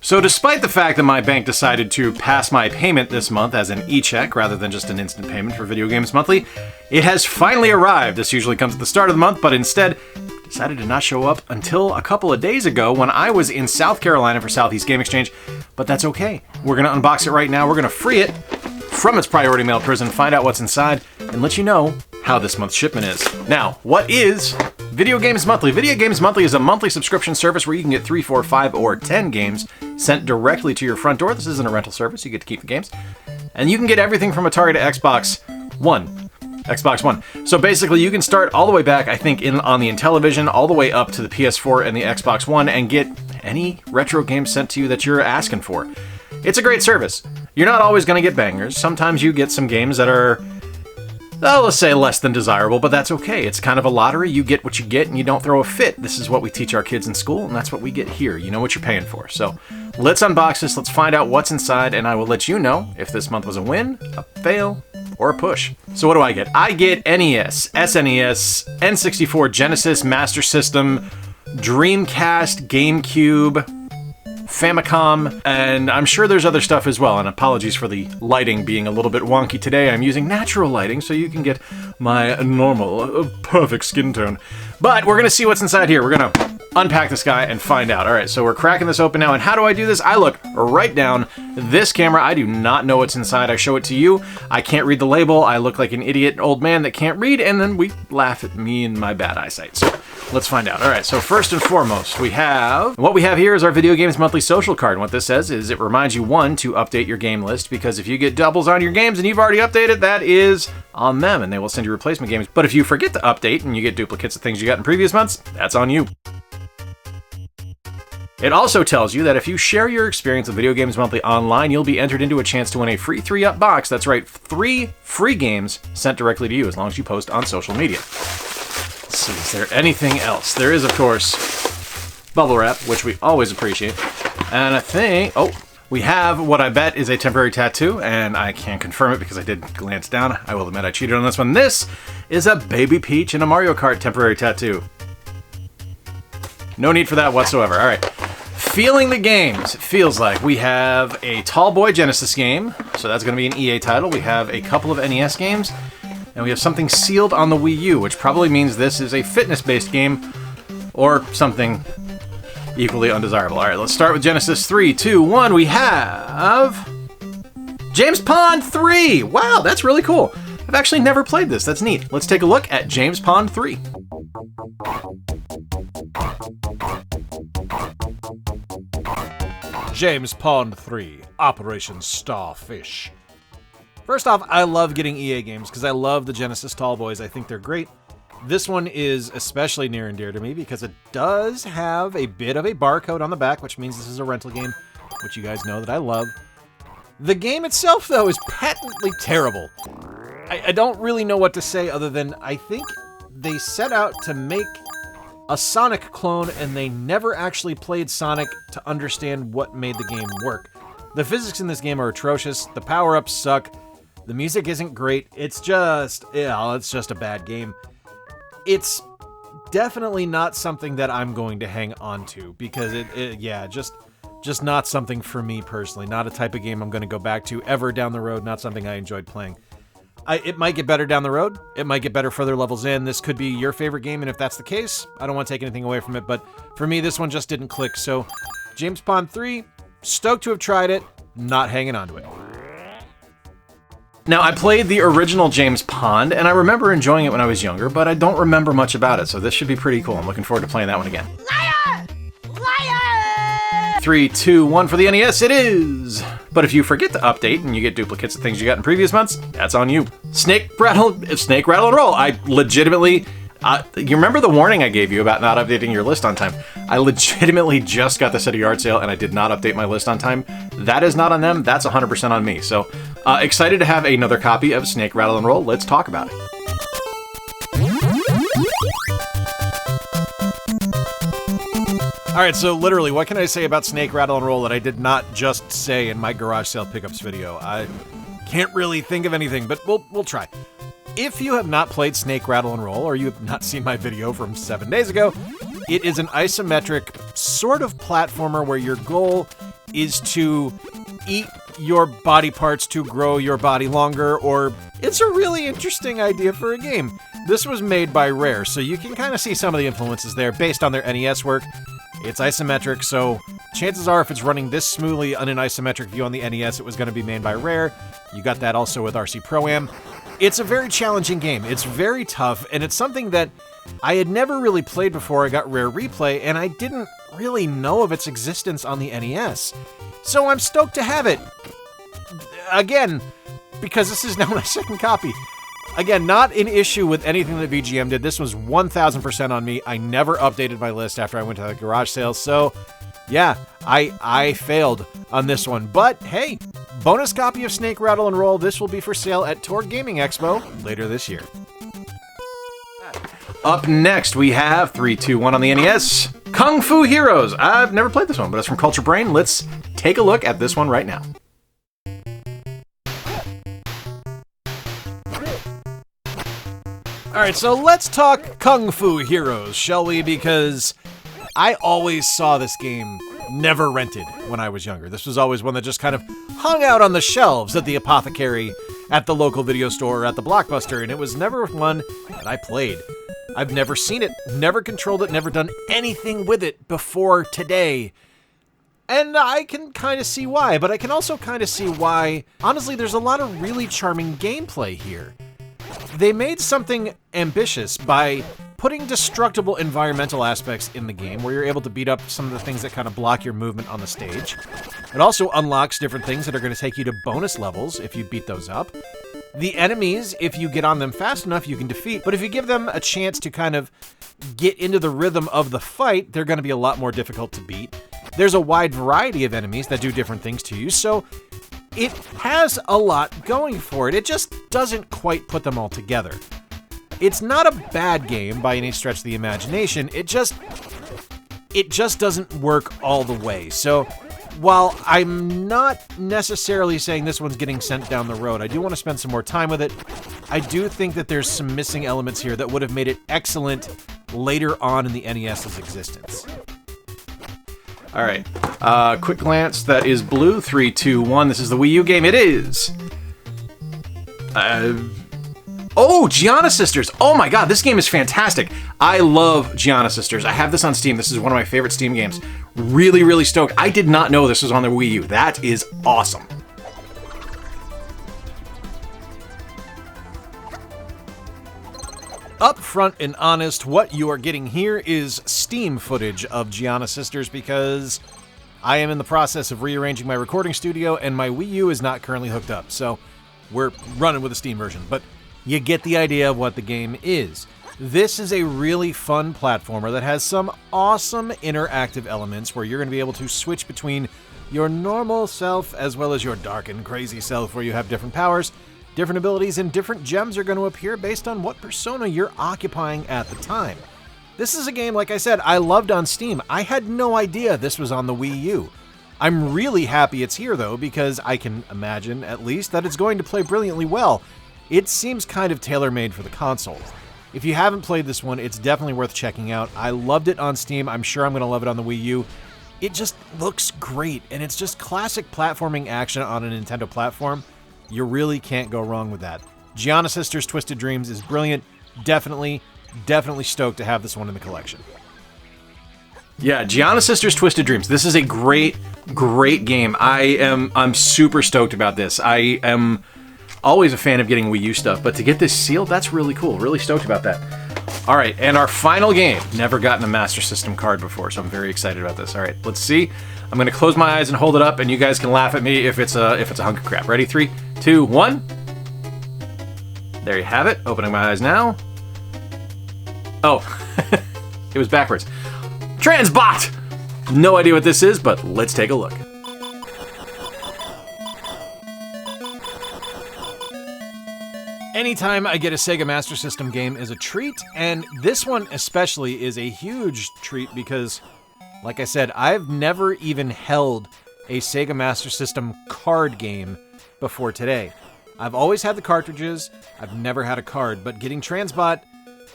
So despite the fact that my bank decided to pass my payment this month as an e-check rather than just an instant payment for Video Games Monthly, it has finally arrived. This usually comes at the start of the month, but instead decided to not show up until a couple of days ago when I was in South Carolina for Southeast Game Exchange, but that's okay. We're going to unbox it right now. We're going to free it from its priority mail prison, find out what's inside, and let you know how this month's shipment is. Now, what is Video Games Monthly? Video Games Monthly is a monthly subscription service where you can get 3, 4, 5, or 10 games sent directly to your front door. This isn't a rental service. You get to keep the games. And you can get everything from Atari to Xbox One. So basically, you can start all the way back, I think, on the Intellivision, all the way up to the PS4 and the Xbox One, and get any retro games sent to you that you're asking for. It's a great service. You're not always going to get bangers. Sometimes you get some games that are, let's say, less than desirable, but that's okay. It's kind of a lottery. You get what you get, and you don't throw a fit. This is what we teach our kids in school, and that's what we get here. You know what you're paying for. So let's unbox this. Let's find out what's inside, and I will let you know if this month was a win, a fail, or a push. So what do I get? I get NES, SNES, N64, Genesis, Master System, Dreamcast, GameCube, Famicom, and I'm sure there's other stuff as well, and apologies for the lighting being a little bit wonky today. I'm using natural lighting so you can get my normal, perfect skin tone. But we're gonna see what's inside here. We're gonna unpack this guy and find out. All right, so we're cracking this open now, and how do I do this? I look right down this camera. I do not know what's inside. I show it to you. I can't read the label. I look like an idiot old man that can't read, and then we laugh at me and my bad eyesight. So let's find out. All right, so first and foremost, what we have here is our Video Games Monthly social card. And what this says is it reminds you, one, to update your game list, because if you get doubles on your games and you've already updated, that is on them, and they will send you replacement games. But if you forget to update and you get duplicates of things you got in previous months, that's on you. It also tells you that if you share your experience with Video Games Monthly online, you'll be entered into a chance to win a free 3-up box. That's right, 3 free games sent directly to you as long as you post on social media. Let's see, is there anything else? There is, of course, bubble wrap, which we always appreciate. And I think, we have what I bet is a temporary tattoo, and I can't confirm it because I did glance down. I will admit I cheated on this one. This is a Baby Peach and a Mario Kart temporary tattoo. No need for that whatsoever. All right. Feeling the games, it feels like we have a Tall Boy Genesis game, so that's going to be an EA title. We have a couple of NES games, and we have something sealed on the Wii U, which probably means this is a fitness-based game or something equally undesirable. All right, let's start with Genesis. 3, 2, 1. We have James Pond 3. Wow, that's really cool. I've actually never played this. That's neat. Let's take a look at James Pond 3. James Pond 3, Operation Starfish. First off, I love getting EA games because I love the Genesis Tall Boys. I think they're great. This one is especially near and dear to me because it does have a bit of a barcode on the back, which means this is a rental game, which you guys know that I love. The game itself, though, is patently terrible. I don't really know what to say other than I think they set out to make a Sonic clone, and they never actually played Sonic to understand what made the game work. The physics in this game are atrocious, the power-ups suck, the music isn't great, it's just a bad game. It's definitely not something that I'm going to hang on to, because just not something for me personally, not a type of game I'm going to go back to ever down the road, not something I enjoyed playing. It might get better down the road. It might get better further levels in. This could be your favorite game, and if that's the case, I don't want to take anything away from it, but for me, this one just didn't click. So, James Pond 3, stoked to have tried it, not hanging on to it. Now, I played the original James Pond, and I remember enjoying it when I was younger, but I don't remember much about it, so this should be pretty cool. I'm looking forward to playing that one again. Liar! Liar! 3, 2, 1 for the NES, it is! But if you forget to update and you get duplicates of things you got in previous months, that's on you. Snake, rattle, and roll. I legitimately, you remember the warning I gave you about not updating your list on time? I legitimately just got this at a yard sale and I did not update my list on time. That is not on them, that's 100% on me. So, excited to have another copy of Snake, Rattle, and Roll. Let's talk about it. Alright, so literally, what can I say about Snake, Rattle, and Roll that I did not just say in my garage sale pickups video? I can't really think of anything, but we'll try. If you have not played Snake, Rattle, and Roll, or you have not seen my video from 7 days ago, it is an isometric sort of platformer where your goal is to eat your body parts to grow your body longer, or it's a really interesting idea for a game. This was made by Rare, so you can kind of see some of the influences there based on their NES work. It's isometric, so chances are if it's running this smoothly on an isometric view on the NES, it was going to be made by Rare. You got that also with RC Pro-Am. It's a very challenging game. It's very tough, and it's something that I had never really played before I got Rare Replay, and I didn't really know of its existence on the NES. So I'm stoked to have it. Again, because this is now my second copy. Again, not an issue with anything that VGM did. This was 1000% on me. I never updated my list after I went to the garage sales, so yeah, I failed on this one. But hey, bonus copy of Snake Rattle and Roll. This will be for sale at Torg Gaming Expo later this year. Up next, we have 3, 2, 1 on the NES. Kung Fu Heroes. I've never played this one, but it's from Culture Brain. Let's take a look at this one right now. Alright, so let's talk Kung Fu Heroes, shall we? Because I always saw this game never rented when I was younger. This was always one that just kind of hung out on the shelves at the apothecary, at the local video store, at the Blockbuster, and it was never one that I played. I've never seen it, never controlled it, never done anything with it before today. And I can kind of see why, but I can also kind of see why, honestly, there's a lot of really charming gameplay here. They made something ambitious by putting destructible environmental aspects in the game, where you're able to beat up some of the things that kind of block your movement on the stage. It also unlocks different things that are going to take you to bonus levels if you beat those up. The enemies, if you get on them fast enough, you can defeat, but if you give them a chance to kind of get into the rhythm of the fight, they're going to be a lot more difficult to beat. There's a wide variety of enemies that do different things to you, so it has a lot going for it. It just doesn't quite put them all together. It's not a bad game by any stretch of the imagination, it just doesn't work all the way. So while I'm not necessarily saying this one's getting sent down the road, I do want to spend some more time with it. I do think that there's some missing elements here that would have made it excellent later on in the NES's existence. All right, quick glance. That is blue. 3, 2, 1. This is the Wii U game. It is. Oh, Gianna Sisters. Oh my god, this game is fantastic. I love Gianna Sisters. I have this on Steam. This is one of my favorite Steam games. Really, really stoked. I did not know this was on the Wii U. That is awesome. Up front and honest, what you are getting here is Steam footage of Gianna Sisters, because I am in the process of rearranging my recording studio and my Wii U is not currently hooked up, so we're running with a Steam version, but you get the idea of what the game is. This is a really fun platformer that has some awesome interactive elements where you're going to be able to switch between your normal self as well as your dark and crazy self, where you have different powers, different abilities, and different gems are going to appear based on what persona you're occupying at the time. This is a game, like I said, I loved on Steam. I had no idea this was on the Wii U. I'm really happy it's here, though, because I can imagine, at least, that it's going to play brilliantly well. It seems kind of tailor-made for the console. If you haven't played this one, it's definitely worth checking out. I loved it on Steam. I'm sure I'm going to love it on the Wii U. It just looks great, and it's just classic platforming action on a Nintendo platform. You really can't go wrong with that. Gianna Sisters Twisted Dreams is brilliant. Definitely stoked to have this one in the collection. Yeah, Gianna Sisters Twisted Dreams. This is a great game. I'm super stoked about this. I am always a fan of getting Wii U stuff, but to get this sealed, that's really cool. Really stoked about that. All right, and our final game. Never gotten a Master System card before, so I'm very excited about this. All right, let's see. I'm gonna close my eyes and hold it up, and you guys can laugh at me if it's a hunk of crap. Ready? 3, 2, 1. There you have it. Opening my eyes now. Oh, it was backwards. Transbot! No idea what this is, but let's take a look. Anytime I get a Sega Master System game is a treat, and this one especially is a huge treat because, like I said, I've never even held a Sega Master System card game before today. I've always had the cartridges, I've never had a card, but getting Transbot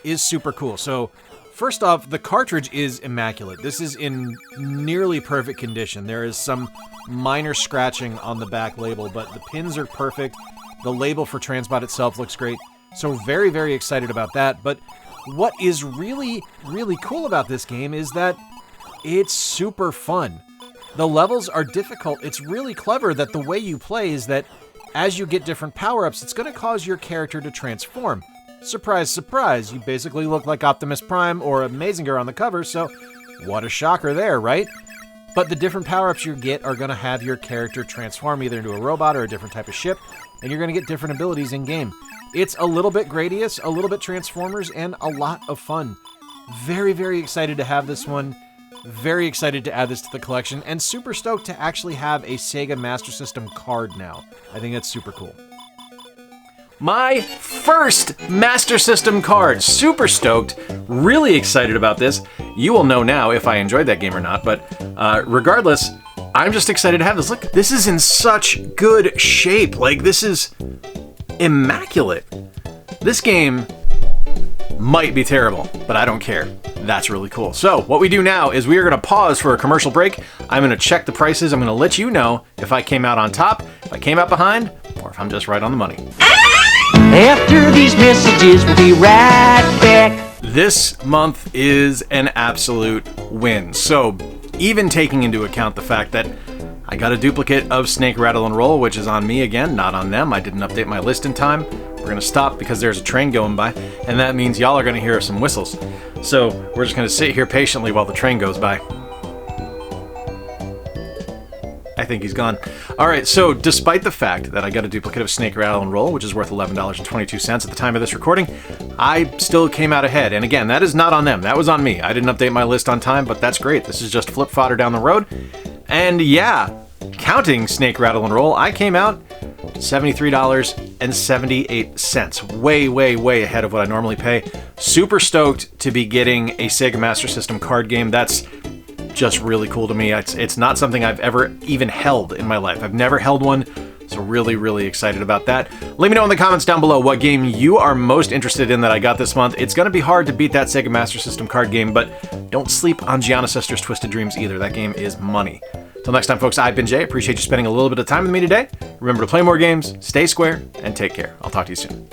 is super cool. So First off, the cartridge is immaculate. This is in nearly perfect condition. There is some minor scratching on the back label, but the pins are perfect. The label for Transbot itself looks great. So very, very excited about that. But what is really, really cool about this game is that it's super fun. The levels are difficult. It's really clever that the way you play is that as you get different power-ups, it's going to cause your character to transform. Surprise, surprise, you basically look like Optimus Prime or Amazinger on the cover, so what a shocker there, right? But the different power-ups you get are going to have your character transform either into a robot or a different type of ship, and you're going to get different abilities in-game. It's a little bit Gradius, a little bit Transformers, and a lot of fun. Very, very excited to have this one. Very excited to add this to the collection, and super stoked to actually have a Sega Master System card now. I think that's super cool. My first Master System card. Super stoked. Really excited about this. You will know now if I enjoyed that game or not, but regardless, I'm just excited to have this. Look, this is in such good shape. Like, this is immaculate. This game might be terrible, but I don't care. That's really cool. So what we do now is we are going to pause for a commercial break. I'm going to check the prices. I'm going to let you know if I came out on top, if I came out behind, or if I'm just right on the money. After these messages, we'll be right back. This month is an absolute win. So even taking into account the fact that I got a duplicate of Snake, Rattle, and Roll, which is on me again, not on them. I didn't update my list in time. We're going to stop because there's a train going by, and that means y'all are going to hear some whistles. So we're just going to sit here patiently while the train goes by. I think he's gone. All right, so despite the fact that I got a duplicate of Snake, Rattle, and Roll, which is worth $11.22 at the time of this recording, I still came out ahead. And again, that is not on them. That was on me. I didn't update my list on time, but that's great. This is just flip fodder down the road. And yeah, counting Snake, Rattle, and Roll, I came out $73.78. Way, way, way ahead of what I normally pay. Super stoked to be getting a Sega Master System card game. That's just really cool to me. It's not something I've ever even held in my life. I've never held one, so really, really excited about that. Let me know in the comments down below what game you are most interested in that I got this month. It's going to be hard to beat that Sega Master System card game, but don't sleep on Gianna Sister's Twisted Dreams either. That game is money. Till next time, folks, I've been Jay. Appreciate you spending a little bit of time with me today. Remember to play more games, stay square, and take care. I'll talk to you soon.